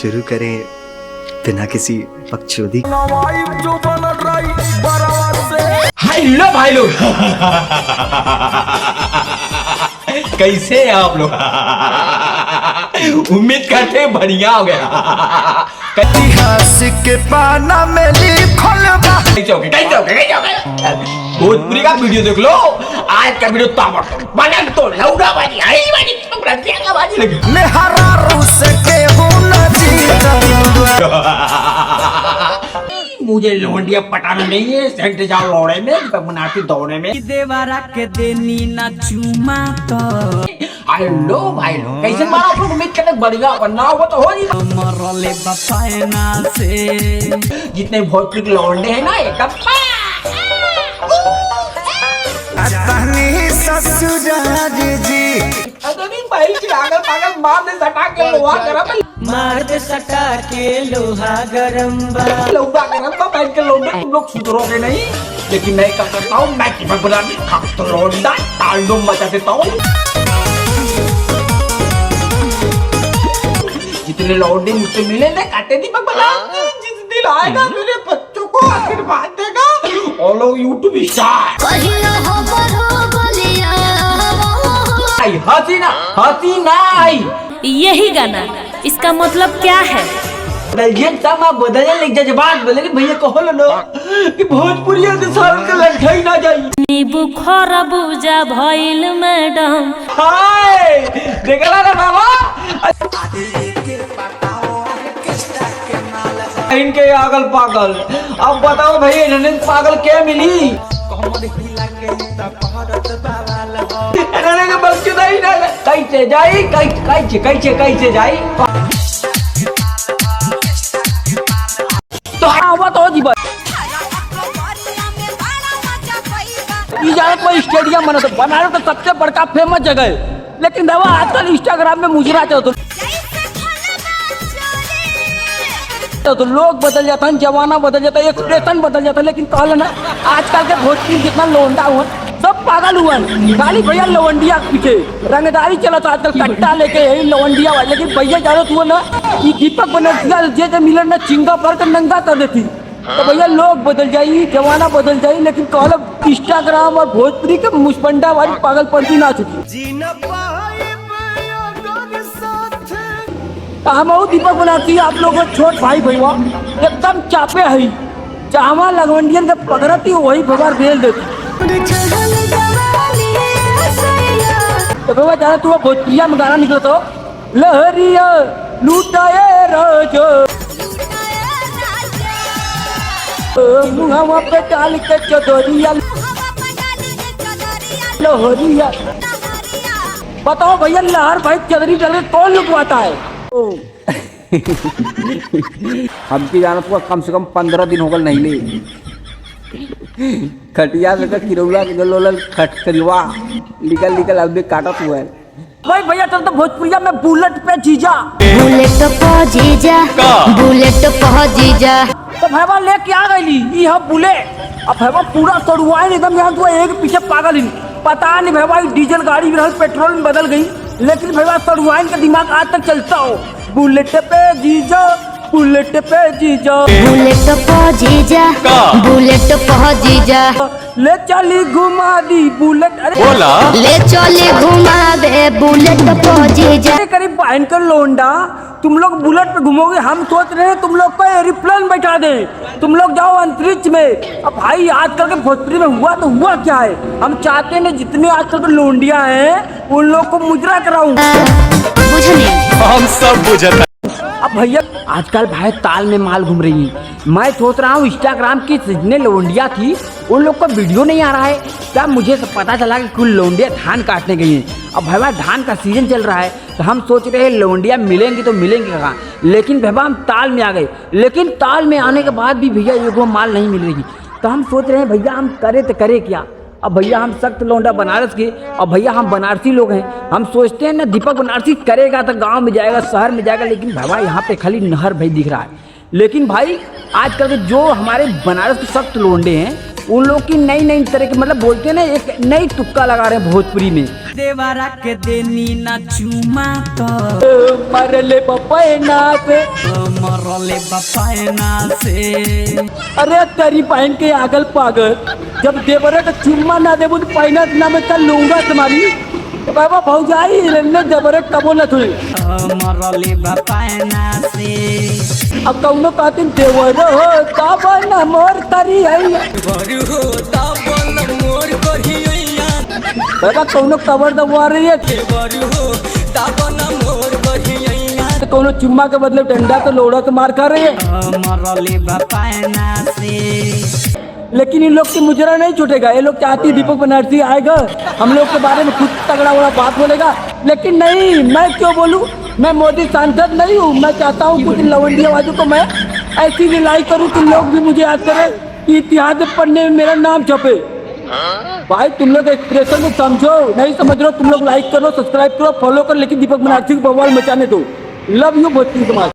शुरू करें बिना किसी बकचोदी। हेलो भाई लोग कैसे हैं आप लोग? उम्मीद करते हैं बढ़िया हो गया। इतिहास के पाना में लिखल बा। कैसे भोजपुरी का वीडियो देख लो। आज का वीडियो ताबड़तोड़ बनन तो लौड़ा बाजी आई बाजी प्रत्या का बाजी लगी। मेहरा रूस के हो न जीता। मुझे लोंडिया पटाना नहीं है। सेंट जाओ लौड़े में बनाती दौड़े में देवरा के देनी ना चुमा तो हेलो भाई लोग कैसे मारा आप लोग? उम्मीद करते बढ़िया बनना हो तो हो जी। मरले बपायना से जितने भोजपुरी के लौंडे हैं ना एकदम तनी ससुराज जी भाई पागल मार दे सटा के लोहा गरम मार दे सटा के लोहा गरम बा लोहा गरम बा भाई के लौंडे। तुम लोग सुधरोगे नहीं, लेकिन मैं क्या करता हूँ, मैं टिफिन बना के खाता लौंडा तांडव मचा देता हूँ। जितने लौंडे मुझसे मिले ना काटे दीपक बना, जिस दिन आएगा मेरे बच्चों को आशीर्वाद देगा और लोग यूट्यूब स्टार। हसीना आई यही गाना, इसका मतलब क्या है? बदलने लग जा जबान बोले कि भैया कहो लो कि भोजपुरी के साल के लठई ना जाई। नींबू खरबूजा भइल मैडम। हाय देखला ना बाबा इनके अगल पागल। अब बताओ भैया इन्हें पागल क्या मिली? इन्होंने के बच्चे नहीं ना कैसे जाई कैसे जाई तो आवा तो जीवन कोई स्टेडियम बना तो बनारस तो सबसे बड़का फेमस जगह है, लेकिन दवा आजकल इंस्टाग्राम में मुजरा चाहो तो लोग बदल जाता है, जमाना बदल जाता है, एक्सप्रेशन बदल जाता है। लेकिन कहल ना आजकल के भोजपुरी जितना लोंडा हुआ सब पागल हुआ। खाली भैया लवंडिया पीछे रंगदारी चला था आजकल कट्टा लेके यही लवंडिया हुआ। लेकिन भैया जानो तू ना ये दीपक बनर्जिया जे मिलन ना चिंगा पर के नंगा कर देती तो भैया लोग बदल जाई, जमाना बदल जाई। लेकिन कहल इंस्टाग्राम और भोजपुरी के मुस्पंडा वाली पागलपंती ना चुकी। हम दीपक बनाती आप लोग छोट भाई भैया एकदम चापे है, चावा लगवंडियन के पकड़ती वही भगवान भेज देती। तो भैया जाना तू भोजपुरिया में गाना निकलो तो लहरिया लूटाए रोजो मुहावा पे डाल के चदरिया लहरिया। बताओ भैया लहर भाई चदरी डाल के कौन लुकवाता है? हमकी जाना तो कम से कम 15 दिन हो गए नहीं ले खटिया में किरौला के लोलल खटकलवा निकल अब भी काटत हुआ है। भाई भैया चल तो भोजपुरिया में बुलेट पे जीजा बुलेट पे जीजा तो भैया लेके आ गई ये बुलेट। अब भैया पूरा सड़ुआ एकदम यहाँ तो एक पीछे पागल ही पता नहीं भैया डीजल गाड़ी भी पेट्रोल में बदल गई, लेकिन भैया सड़ुआइन का दिमाग आज तक चलता हो। बुलेट पे जीजा बुलेट पे जीजा बुलेट पे जीजा बुलेट पे जीजा ले चली घुमा दी बुलेट। अरे बोला ले चले घुमा दे बुलेट पे जीजा। करीब बहन कर लोंडा तुम लोग बुलेट पे घूमोगे, हम सोच रहे हैं तुम लोग को एरोप्लेन बैठा दें, तुम लोग जाओ अंतरिक्ष में। अब भाई आजकल के भोजपुरी में हुआ तो हुआ क्या है? हम चाहते हैं जितने आजकल के लोंडिया हैं उन लोग को मुजरा कराऊं। हम सब बुझता। अब भैया आजकल भाई ताल में माल घूम रही है। मैं सोच रहा हूँ इंस्टाग्राम की जितने लौंडिया थी उन लोग का वीडियो नहीं आ रहा है क्या? मुझे पता चला कि कुल लौंडिया धान काटने गई हैं। अब भैया धान का सीजन चल रहा है तो हम सोच रहे हैं लौंडिया मिलेंगी तो मिलेंगे कहाँ, लेकिन भैया हम ताल में आ गए। लेकिन ताल में आने के बाद भी भैया ये वो माल नहीं मिल रही, तो हम सोच रहे हैं भैया हम करे तो करे क्या? अब भैया हम सख्त लौंडा बनारस के, और भैया हम बनारसी लोग हैं, हम सोचते हैं ना दीपक बनारसी करेगा तो गांव में जाएगा, शहर में जाएगा। लेकिन भाई यहाँ पे खाली नहर भाई दिख रहा है। लेकिन भाई आजकल के जो हमारे बनारस के सख्त लोंडे हैं उन लोग की नई नई तरह की मतलब बोलते हैं ना, एक नई तुक्का लगा रहे हैं भोजपुरी में। देवरा के देनी ना चुमा तो मरले पपैना से, मरले बपायना से। अरे तेरी बहन के आगल पागल, जब देवरे का चुम्मा ना देबू तो पैना ना में कल लूंगा तुम्हारी बाबा भौजाई ले देवरे कबो न थोड़ी मरले बपायना से। अब कौनो कहती देवर हो तब न मोर करी है हो तब मोर कहिया, बाबा कौनो कवर दबवा रही है, हो तब मोर कहिया। कौनो चुम्मा के बदले डंडा तो लोड़ा तो मार खा रही है। मरले बपायना से। लेकिन इन लोग की मुजरा नहीं छूटेगा, ये लोग चाहती दीपक बनर्जी आएगा हम लोग के बारे में कुछ तगड़ा बड़ा बात बोलेगा, लेकिन नहीं, मैं क्यों बोलूं, मैं मोदी सांसद नहीं हूं। मैं चाहता हूं कुछ लवंडियावादियों को मैं ऐसी रिलाई करूं कि लोग भी मुझे याद करें कि इतिहास पढ़ने में मेरा नाम छपे। भाई तुम लोग एक्सप्रेशन को समझो, नहीं समझ रहे हो तुम लोग लाइक करो, सब्सक्राइब करो, फॉलो करो, लेकिन दीपक बनर्जी को बवाल मचाने दो। लव यू भोजपुरी समाज।